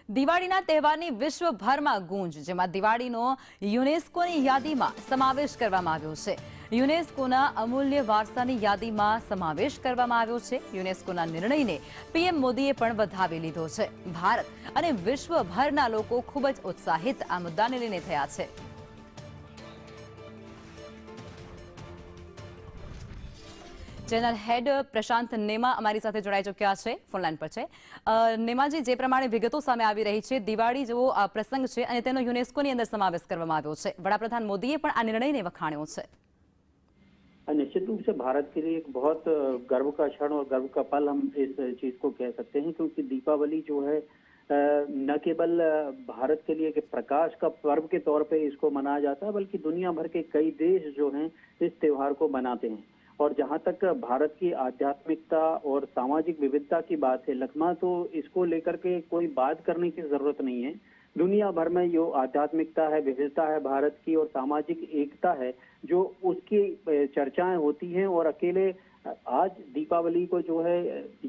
દિવાળીના તહેવારની વિશ્વભરમાં ગૂંજ, જેમાં દિવાળીનો યુનેસ્કોની યાદીમાં સમાવેશ કરવામાં આવ્યો છે. યુનેસ્કોના અમૂલ્ય વારસાની યાદીમાં સમાવેશ કરવામાં આવ્યો છે. યુનેસ્કોના નિર્ણયને પીએમ મોદીએ પણ વધાવી લીધો છે. ભારત અને વિશ્વભરના લોકો ખૂબ જ ઉત્સાહિત આ મુદ્દાને લઈને થયા છે. ચેનલ હેડ પ્રશાંત નેમા અમારી સાથે જોડાઈ ચૂક્યા છે, ફોનલાઈન પર છે. નેમાજી, જે પ્રમાણે વિગતો સામે આવી રહી છે, દિવાળી જેવો આ પ્રસંગ છે અને તેનો યુનેસ્કોની અંદર સમાવેશ કરવામાં આવ્યો છે. વડાપ્રધાન મોદીએ પણ આ निर्णय વખાણ્યો છે. निश्चित रूप से भारत के लिए एक बहुत गर्व का क्षण और गर्व का पल हम इस चीज को कह सकते हैं, क्योंकि दीपावली जो है न केवल भारत के लिए एक प्रकाश का पर्व के तौर पे इसको मनाया जाता है, बल्कि दुनिया भर के कई देश जो हैं इस त्योहार को मनाते हैं. और जहां तक भारत की आध्यात्मिकता और सामाजिक विविधता की बात है, लखमा, तो इसको लेकर के कोई बात करने की जरूरत नहीं है. दुनिया भर में जो आध्यात्मिकता है, विविधता है भारत की और सामाजिक एकता है, जो उसकी चर्चाएं होती हैं. और अकेले आज दीपावली को जो है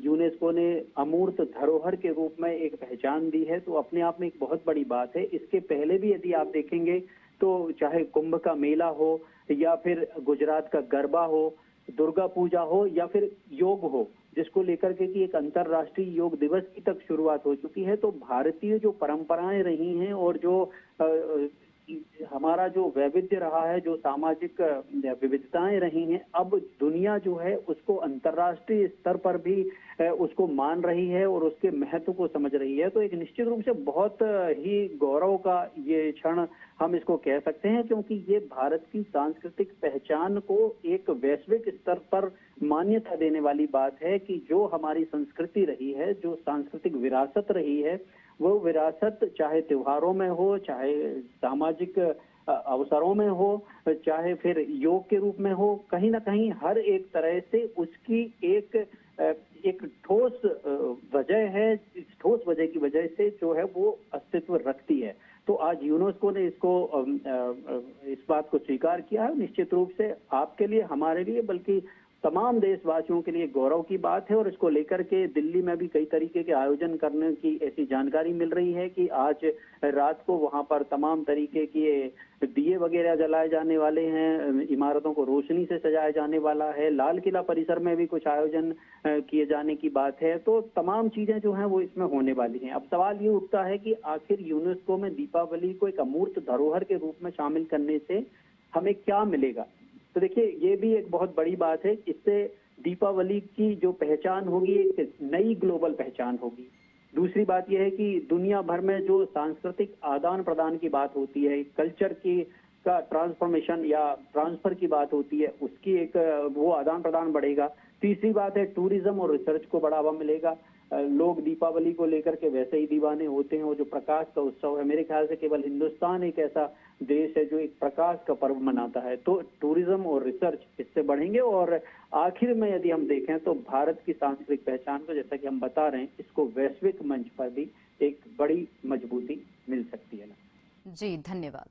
यूनेस्को ने अमूर्त धरोहर के रूप में एक पहचान दी है, तो अपने आप में एक बहुत बड़ी बात है. इसके पहले भी यदि आप देखेंगे तो चाहे कुंभ का मेला हो या फिर गुजरात का गरबा हो, दुर्गा पूजा हो या फिर योग हो, जिसको लेकर के कि एक अंतर्राष्ट्रीय योग दिवस की तक शुरुआत हो चुकी है. तो भारतीय जो परंपराएं रही हैं और जो हमारा जो वैविध्य रहा है, जो सामाजिक विविधताएं रही हैं, अब दुनिया जो है उसको अंतर्राष्ट्रीय स्तर पर भी उसको मान रही है और उसके महत्व को समझ रही है. तो एक निश्चित रूप से बहुत ही गौरव का ये क्षण हम इसको कह सकते हैं, क्योंकि ये भारत की सांस्कृतिक पहचान को एक वैश्विक स्तर पर मान्यता देने वाली बात है कि जो हमारी संस्कृति रही है, जो सांस्कृतिक विरासत रही है, वो विरासत चाहे त्योहारों में हो, चाहे सामाजिक अवसरों में हो, चाहे फिर योग के रूप में हो, कहीं ना कहीं हर एक तरह से उसकी एक ठोस वजह है. इस ठोस वजह की वजह से जो है वो अस्तित्व रखती है. तो आज यूनेस्को ने इसको इस बात को स्वीकार किया है. निश्चित रूप से आपके लिए, हमारे लिए, बल्कि तमाम देशवासियों के लिए गौरव की बात है. और इसको लेकर के दिल्ली में भी कई तरीके के आयोजन करने की ऐसी जानकारी मिल रही है कि आज रात को वहां पर तमाम तरीके के दिए वगैरह जलाए जाने वाले हैं, इमारतों को रोशनी से सजाया जाने वाला है, लाल किला परिसर में भी कुछ आयोजन किए जाने की बात है. तो तमाम चीजें जो हैं वो इसमें होने वाली हैं. अब सवाल ये उठता है कि आखिर यूनेस्को में दीपावली को एक अमूर्त धरोहर के रूप में शामिल करने से हमें क्या मिलेगा. तो देखिए, ये भी एक बहुत बड़ी बात है. इससे दीपावली की जो पहचान होगी एक नई ग्लोबल पहचान होगी. दूसरी बात यह है कि दुनिया भर में जो सांस्कृतिक आदान प्रदान की बात होती है, कल्चर की का ट्रांसफॉर्मेशन या ट्रांसफर की बात होती है, उसकी एक वो आदान प्रदान बढ़ेगा. तीसरी बात है टूरिज्म और रिसर्च को बढ़ावा मिलेगा. लोग दीपावली को लेकर के वैसे ही दीवाने होते हैं. वो जो प्रकाश का उत्सव है, मेरे ख्याल से केवल हिंदुस्तान एक ऐसा देश है जो एक प्रकाश का पर्व मनाता है. तो टूरिज्म और रिसर्च इससे बढ़ेंगे. और आखिर में यदि हम देखें तो भारत की सांस्कृतिक पहचान को, जैसा कि हम बता रहे हैं, इसको वैश्विक मंच पर भी एक बड़ी मजबूती मिल सकती है. जी, धन्यवाद.